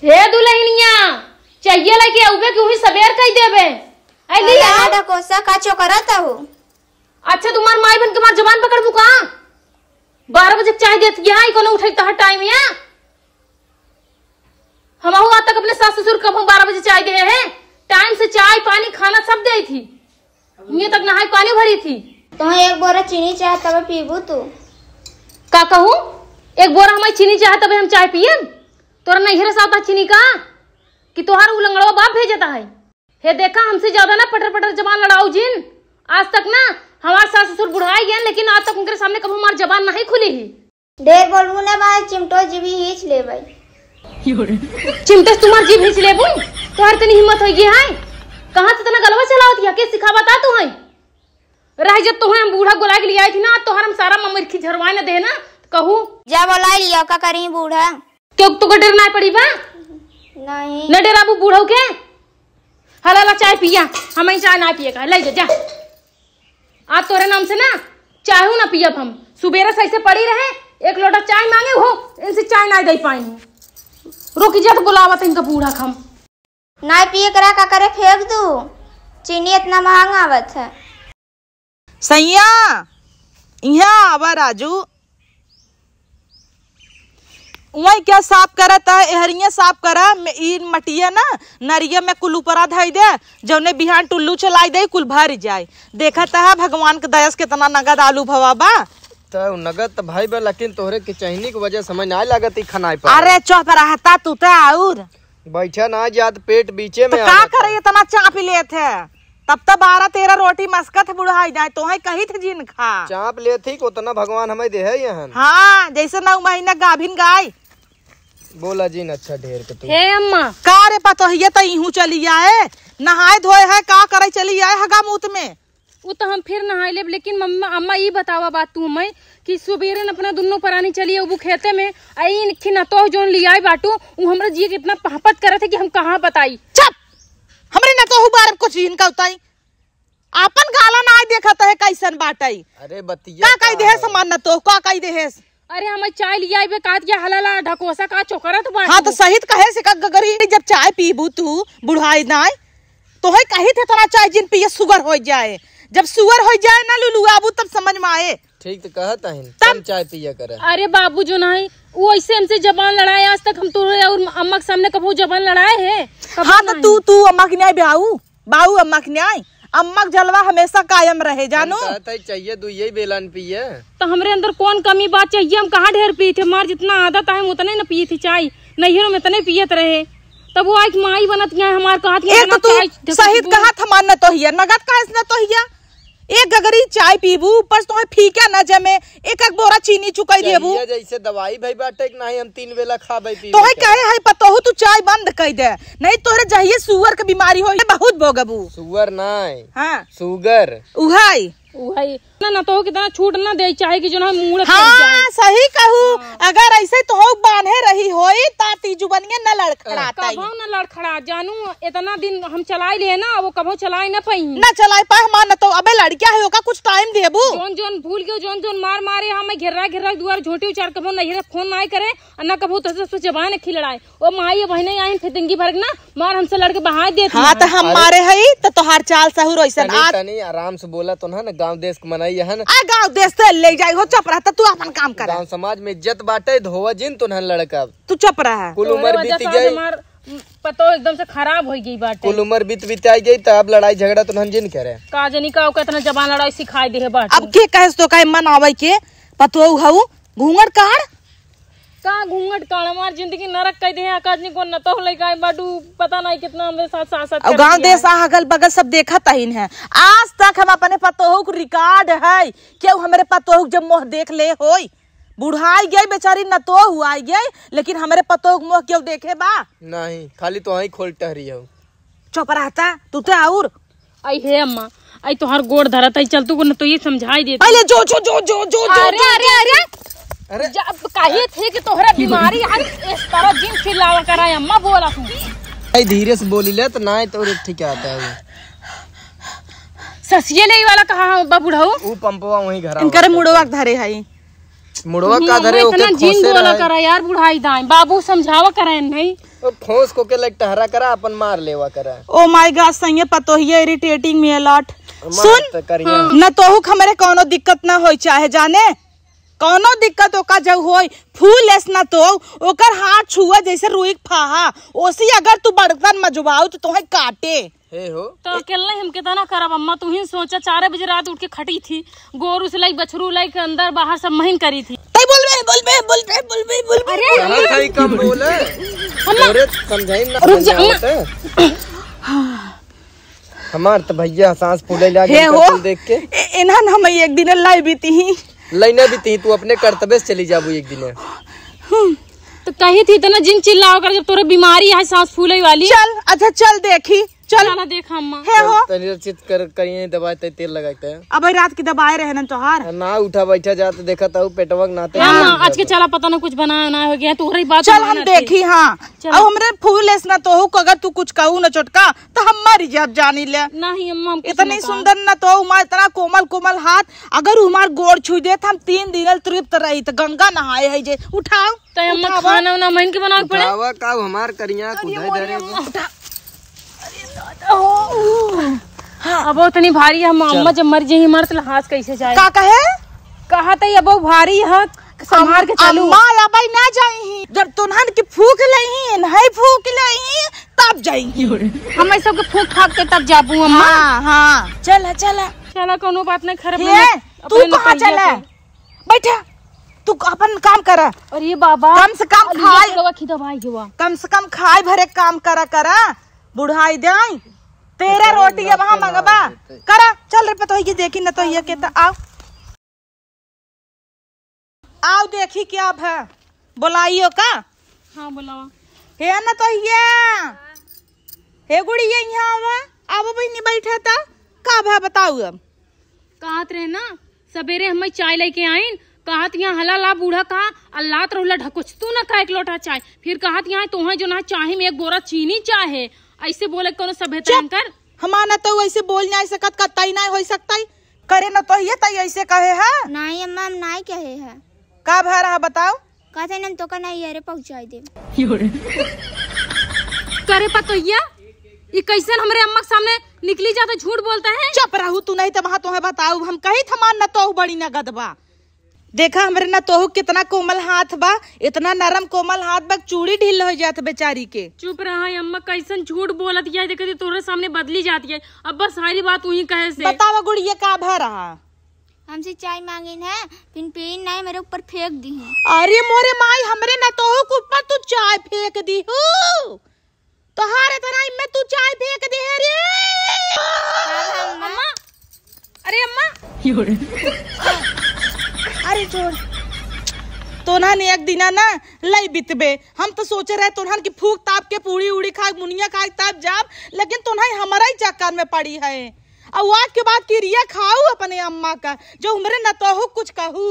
हे दुल्हनिया चाहिए लेके आउबे कि वही सबेर कह देबे आई आधा कोसा काचो करता हूँ। अच्छा तुम्हार माई बन के मार जबान पकड़बू का 12 बजे चाय देती है कोनो उठे तहर टाइम है हम आज तक अपने सास ससुर कब 12 बजे चाय दे हैं टाइम से चाय पानी खाना सब दे थी ये तक नहाई पानी भरी थी तो एक बोरा चीनी चाय तब पीबू तू का कहूँ एक बोरा हमारी चीनी चाहे तब हम चाय पिए तोरा नहीं रस आता चीनी का कि तोहार उलंगड़वा बाप भेजता है हे देखा हमसे ज्यादा ना पटर पटर जबान लड़ाऊ जिन आज तक ना हमारे सास ससुर बुढ़ाई गए लेकिन आज तक उनके सामने कभी हमारी जबान नहीं खुली ही ढेर बोलबू ना भाई चिमटो जीवी हीच ले भाई चिमटे तुम्हार जीभ हीच लेबू तोहार तनी हिम्मत हो गई है कहाँ से तना गलवा चलावत है के सिखा बता तू है रह जब तो हम बूढ़ा गोला के लिए आई थी ना तोहार हम सारा ममरखी झरवाए ना दे ना कहूँ जा बोला लिया का करी बूढ़ा क्यों तो डर ना पड़ी बा नहीं न डेराबू बूढ़ो के हला चाय पिया हमें चाय ना पिए का ले जा आज तोरे नाम से ना चाय ना पियब हम सुबेरा सही से पड़ी रहे एक लोटा चाय मांगे हो इनसे चाय ना दे पाई रुक जा तो बुलावत इनका बूढ़ा खम ना पिए करा का करे फेंक दू चीनी इतना महंगा आवत है सैया यहाँ आवा राजू वही क्या साफ करता है एहरिया साफ करा मटिया ना नरिया में कुल ऊपरा धई दे जौने बिहान टुल्लू चलाई दे कुल भर जाए देखा था भगवान के दया से कितना नगद आलू भवा बा तो नगद तो भाई बा लेकिन तोहरे के चहनी की वजह समझ ना लागत खाना पर अरे चुप रहता तू तो और बैठा ना जात पेट बीचे में तो का करे इतना चाप ले थे तब तक 12-13 रोटी मस्कत बुढ़ाई जाए तो है कही थे जिन खा चाप ले थी उतना भगवान हमें दे है यहाँ हाँ जैसे 9 महीना गाभिन गाय बोला जी अच्छा ढेर के तू हे अम्मा का रे पतोहिया तो यूं चली आए नहाए धोए है का करे चली आए हगा मुत में वो तो हम फिर नहाई लेब लेकिन मम्मा अम्मा ये बतावा बात तू हमें कि सुबेरे न अपना दोनों परानी चलिए वो खेते में आई खिना तो जोन लिया बाटू वो हमरा जी कितना पहपत करे थे कि हम कहाँ बताई चुप हमरे न तो बार कुछ इनका उताई आपन गाला ना देखत है कैसन बाटई अरे बतिया का कई देहे समान न तो का कई देहे अरे हमें चाय लिया बे काट गया हलाला ढकोसा का चोकरा तो हाँ तो सहित कहे से गगरी जब चाय पीबू तू बुढ़ाई नाय तो है कही थे तोरा चाय जिन पिए शुगर हो जाए जब शुगर हो जाए ना लुलू आबू तब समझ में आए ठीक तो कहता है तब चाय पिया करे अरे बाबू जो नहीं वो ऐसे हमसे जबान लड़ाए आज तक हम तो और अम्मा के सामने कभी जबान लड़ाए है हाँ तो तू अम्मा की न्याय बाऊ अम्मा की न्याय अम्मा जलवा हमेशा कायम रहे जानो चाहिए दू यही बेलन पिए तो हमरे अंदर कौन कमी बात चाहिए हम कहाँ ढेर पिए थे हमार जितना आदत है हम उतने न पिए थी चाय नैहरों में इतने पियत रहे तब वो आज माई बनत गया हमार कहा सहित कहा था मान तो हिया नगद का इसने तो हिया एक गगरी चाय पीबू ऊपर तो फीका न जमे एक बोरा चीनी चुकाई देबू जैसे दवाई भाई बाटे नहीं हम 3 बेला खा भाई तो है कहे है पतोहू तू चाय बंद कर दे नहीं तोरे जहिए सुअर के बीमारी हो बहुत भोगबू सुअर नहीं हाँ सुगर उहाई ना तो कितना छूट ना दे चाहे कि जो ना मुंह हाँ सही कहूँ अगर ऐसे तो हो बांधे रही होई ताती जुबनिया न लड़खड़ाता कभो न लड़खड़ा जानू इतना दिन हम चलाई ले ना वो कभो चलाई न पाई न चलाई पाए मान तो अबे लड़किया है होगा कुछ टाइम देबू जोन जोन भूल गयो जोन जोन मार मारे हम घेरा दुआर झोटी उचार कभो नहीं फोन ना करे न कभो तो जबान खिलड़ाए ओ माई बहने आई फितिंगी भर ना मार हमसे लड़के बहा दे हाँ तो हम मारे है तो तोहार चाल सहुर ऐसा आराम से बोला तो ना गाँव देश को मनाई है गाँव देश से ले जाए हो चुप रहा तू अपन काम कर गाँव समाज में इज्जत बाटे धोवा जिन तो लड़का तू चुप रहा कुल उम्र बीत गई पतो एकदम से खराब हो गई बात कुल उम्र बीत आई गई तब लड़ाई झगड़ा तो जिन करे का जनी का इतना जबान लड़ाई सिखाई दे बात अब के कहे तो कहे मन आवे के पतो हऊ घूंघट काढ़ का घूंघट काढ़ हमार जिंदगी नरक कह दे आकाश को न तो लगा बाडू पता नहीं कितना हमारे साथ गाँव देश अगल बगल सब देखा तहीन है आज तक हम अपने पतोहू को रिकॉर्ड है क्यों हमारे पतोहू जब मोह देख ले होई बुढ़ाई गई बेचारी न तो हुआ गई लेकिन हमारे पतोहू मोह क्यों देखे बा नहीं खाली तो वही खोल टहरी हो चुप रहता तू तो और आई है अम्मा आई तो हर गोड़ धरत चल तू को न तो ये समझाई दे पहले जो जो जो जो जो अरे अरे अरे अरे जब कहे थे कि तोहरा बीमारी है इस तरह जिन खिलावा कराए अम्मा बोला तू धीरे से बोली ले तो ना तो ठीक आता है ससिए नहीं वाला कहा बुढ़ाऊ वो पंपवा वही घर इनकर मुड़वा धरे है मुड़वा का धरे इतना ओके जीन खोसे बोला रहे करा यार बुढ़ाई दाई बाबू समझावा करे नहीं। ओ खोस को के लाइक टहरा करा अपन मार लेवा करा। ओ माय गॉड सही पतोहिया इरिटेटिंग मी अलॉट। सुन करिया न तोहू हमरे कोनो दिक्कत ना होई चाहे जाने कोनो दिक्कत ओका जब होई फूल एस ना तो ओकर हाथ छुआ जैसे रुई फाहा ओसी अगर तू बर्तन मजवाऊ तो तोहे काटे हे हो। तो अकेले हमके तना करब अम्मा तू ही सोचा 4 बजे रात उठ के खटी थी गोरू से लाई बछरू लाई के अंदर बाहर सब महीन करी थी। अरे कहाँ सही कम बोले अरे समझाई ना रुक जा, समझावते। हमार तो भैया सांस फूले हे लागे हो देख के इन्हा न हम एक दिन लाई बीती ही लईना भी थी तू अपने कर्तव्य से चली जाबू एक दिन। तो कही थी इतना जिन चिल्लाओ कर जब तोरे बीमारी है सांस फूले वाली। चल अच्छा चल देखी चल चला देखा अम्मा। हे हो तनी चित करिए दबाते तेल लगाते हैं अब रात की दबाए रहे न तोहार ना उठा बैठा जाते देखा था पेटवक नाते अम्मा आज के चला पता ना कुछ बनाया ना हो गया तोहरी बात चल हम देखी हाँ अब हमरे फूल एस ना तो अगर तू कुछ कहू न चोटका तो हमारी जब जानी ले नहीं अम्मा हम इतनी सुंदर न तो उमार इतना कोमल कोमल हाथ अगर उमार गोड़ छू दे हम 3 दिन तृप्त रही तो गंगा नहाए है जे उठाओ तो अम्मा खाना वाना मन के बनावे पड़े। उठावा का हमार करिया कुदाई धरे अब उतनी भारी है अम्मा जब मर जाही मर तो हाथ कैसे जाए का कहे कहा था अब भारी है संभाल के चलू। अम्मा अब ना जाई जब तुनहन की फूक लही नहीं फूक लही तब जाई हम ऐसा के फूक फाक के तब जाबू अम्मा। हाँ हाँ चल चल चला कोनो बात नहीं खराब तू कहाँ चला बैठा तू अपन काम कर अरे बाबा कम से कम खाए दवाई हुआ कम से कम खाए भरे काम करा बुढ़ाई जाई तेरे रोटी है वहाँ मंगवा करा चल रे पतो ये देखी न तो ये के तो आओ देखी क्या अब है बुलाइयो का। हाँ बुलावा हे न तो ये हे गुड़िया यहाँ आवा अब नहीं बैठा था का भा बताऊ अब कहत रहे ना सवेरे हमें चाय लेके आइन कहत यहाँ हला ला बूढ़ा कहा अल्लाह तोला ढकुच तू ना का 1 लोटा चाय फिर कहत यहाँ तुम्हें जो ना चाहे में 1 बोरा चीनी चाहे ऐसे बोले कोनो सभ्यता कर हमारा तो ऐसे बोल नहीं सकत कतई नहीं हो सकता करे न तो ये तई ऐसे कहे है नहीं अम्मा हम नहीं कहे है का भा रहा बताओ कहते हम तो का नहीं अरे पहुँचाई दे करे पतोहिया ये कैसे हमरे अम्मा के सामने निकली जाता झूठ बोलता है। चुप रहू तू नहीं तो वहाँ तुम्हें बताऊ हम कही थमान न तो बड़ी न गदबा देखा हमरे न तोहू कितना कोमल हाथ बा इतना नरम कोमल हाथ बा चूड़ी ढील हो जात बेचारी के। चुप रहा अम्मा कैसन झूठ बोलत है देखती तोरे सामने बदली जाती है अब बस सारी बात वही कहे से। बतावा गुड़िया का भा रहा हमसे चाय मांगी है पिन पिन नहीं मेरे ऊपर फेंक दी है। अरे मोरे माई हमरे न तोहू के ऊपर तू चाय फेंक दी हो तोहारे तरह में तू चाय फेंक दे रे अम्मा। अरे अम्मा अरे छोड़ तोहन एक दिना ना लई बितबे हम तो सोचे रहे तोहन की फूक ताप के पूरी उड़ी खा मुनिया खा ताप जाब लेकिन तोहन हमारा ही चक्कर में पड़ी है और आज के बाद किरिया खाऊ अपने अम्मा का जो हमरे न तो कुछ कहू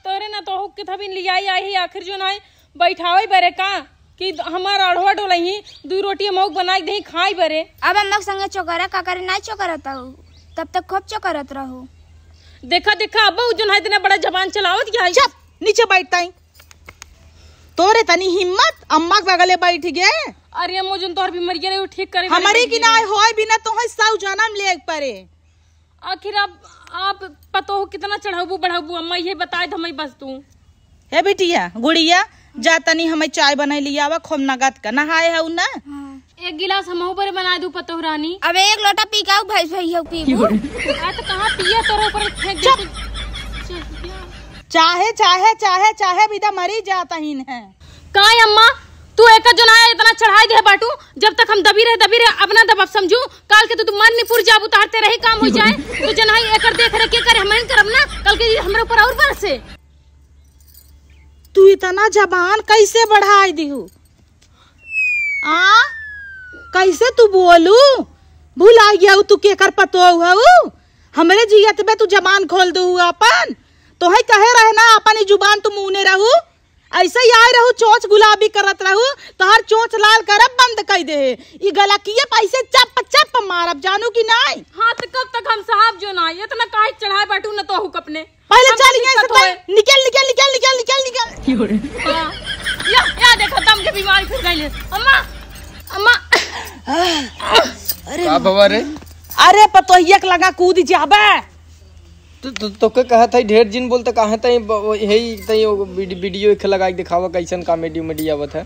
तोरे न तो के थबिन लियाई आई आखिर जो ना बैठावे बरे का कि हमारा अड़वा डोलही 2 रोटी मौक बनाई दही खाई बरे। अब अम्मा के संगे चोकरा का करे नहीं चोकरता हूँ तब तक खूब चोकरत रहू। देखा देखा अब जो ना इतना बड़ा जबान चलावत क्या चुप नीचे बैठता ही तोरे तनी हिम्मत अम्मा के बगले बैठ गए। अरे अम्मो जो तोहर बीमारी नहीं ठीक करे हमारी की ना होए बिना तो सौ जन्म ले परे आखिर आप पतो हो कितना चढ़ाबू बढ़ाबू अम्मा ये बताए हमें बस तू हे बेटिया गुड़िया जा तनी हमें चाय बना लिया वा खूब नगद का नहाए है ना। एक गिलास हम ऊपर बना दू पतो रानी अब 1 लोटा पी का भैंस भैया पी आ तो कहां पिया तोरे ऊपर फेंक दे चाहे चाहे चाहे चाहे बिदा मरी जाता ही है काय अम्मा तू एक जो ना इतना चढ़ाई दे बाटू जब तक हम दबी रहे अपना दबाव समझू काल के तू मन निपुर जाबू तारते रही काम हो जाए तो जनाई एकर देख रहे के करे हम करब ना कल के हमरे ऊपर और बरसे। तू इतना जबान कैसे बढ़ाई दिहू कैसे तू बोलू भूला गया तू के कर पतो हऊ हमरे जियत में तू जबान खोल दू अपन तो है कहे रहे ना अपन जुबान तू मुँह ने रहू ऐसे ही आए रहू चोच गुलाबी करत रहू तोहर चोच लाल करब बंद कर दे। ई गलकिए पैसे चप चप मारब जानू की नहीं। हाँ तो कब तक हम साहब जो ना इतना काहे चढ़ाए बैठू न तो हुक अपने पहले चलिए से निकल निकल निकल निकल निकल निकल। हाँ, या देखो दम के बीमारी फिर गई अम्मा अम्मा। का बाबा रे? अरे पतोहिया के लगा कूद जाबे। तो के कहत है ढेर जिन बोलते कहा तई यही तई वीडियो एक लगा के दिखावा कैसन कॉमेडी उमेडी आवत है।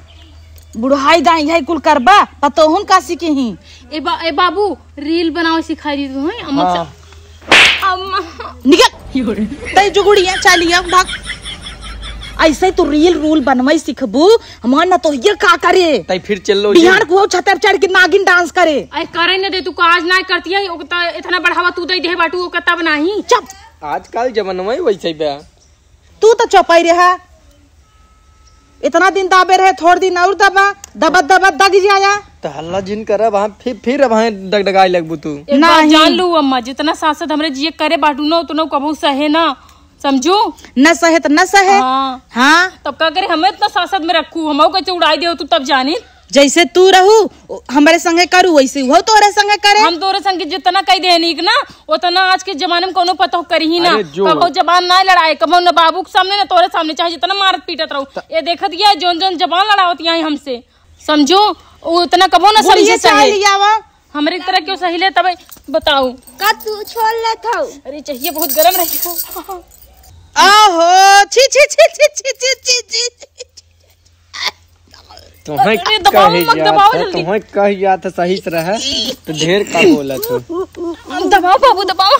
बुढ़ाई दाई है कुल करबा पतोहुन का सीखी ही। ए बाबू रील बनाओ सिखाई दी तू है अम्मा। हाँ। अम्मा निकल तई जुगुड़िया चलिए भाग। ऐसे तो रील रूल बनवाई सिखबू हमार न तो ये का करे तई फिर चल लो बिहार को छतर चढ़ के नागिन डांस करे। आई करे न दे तू काज ना करती है इतना बढ़ावा तू दे दे बाटू कत्ता बनाही। चुप आजकल जमाना में वैसे बे। तू तो चौपाई रहा इतना दिन दाबे रहे थोड़ दिन और दबा दबा दबा दग जाया तो हल्ला जिन करे वहां फिर वहां डगडगाई लगबू तू। एक बात जान लू अम्मा जितना सांसद हमरे जिये करे बाटू ना उतना कबू सहे ना समझू न सहे तो न सहे। हाँ तब का करे हमें इतना सांसद में रखू हम कैसे उड़ाई दे तू तब जानी। जैसे तू रहू हमारे संगे करू वैसे वो तोरे संगे करे। हम तोरे संगे जितना कह दे नीक ना उतना आज के जमाने में कोनो पता करी ही ना। कबो जबान ना लड़ाए कबो न बाबू के सामने ना तोरे सामने चाहे जितना मारत पीटत रहू ये देखत दिया जोन जोन जबान लड़ावत यहाँ हमसे समझो उतना कबो ना समझे सही हमारे तरह क्यों सही ले तब बताऊ का तू छोड़ ले था। अरे चाहिए बहुत गर्म रही। आहो छी छी छी छी छी छी छी छी। तुम्हें कह जात सही से रहे तो ढेर का बोला तू। दबाओ बाबू दबाओ।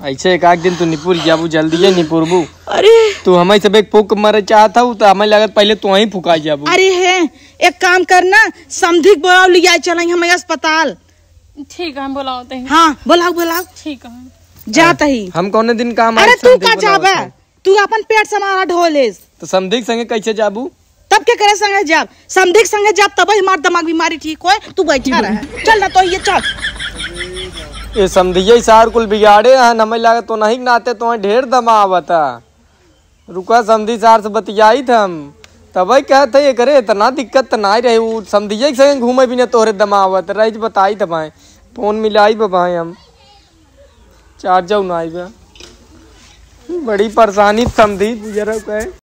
ऐसे एक दिन तू निपुर जाबू जल्दी है निपुरबू। अरे तू हमें सब एक फूक मारे चाहता हूँ तो हमें लगत पहले तू वहीं फुका जाबू। अरे है एक काम करना समधिक बोलाओ लिया चलेंगे हमें अस्पताल। ठीक है हम बुलाते हैं। हाँ बुलाओ बुलाओ ठीक है जाता ही हम कौन दिन काम। अरे तू का जाबे तू अपन पेट समारा ढोलेस तो समधिक संगे कैसे जाबू तब के करे संगे जाब समधिक संगे जाब तब हमार दिमाग बीमारी ठीक होए। तू बैठा रहे चल ना तो ये चल ये समधिया सार कुल बिगाड़े हैं हमें लागत तो नहीं नाते तो ढेर दमा आवता। रुका समधी सार से बतियाई थे हम तब कहते ये करे इतना दिक्कत तो नहीं रहे वो समधिया के संगे घूमे भी ना तोहरे दमा आवत रही बताई तब फोन मिलाई बाबा हम चार्ज ना आई बड़ी परेशानी समझी जरा कहे।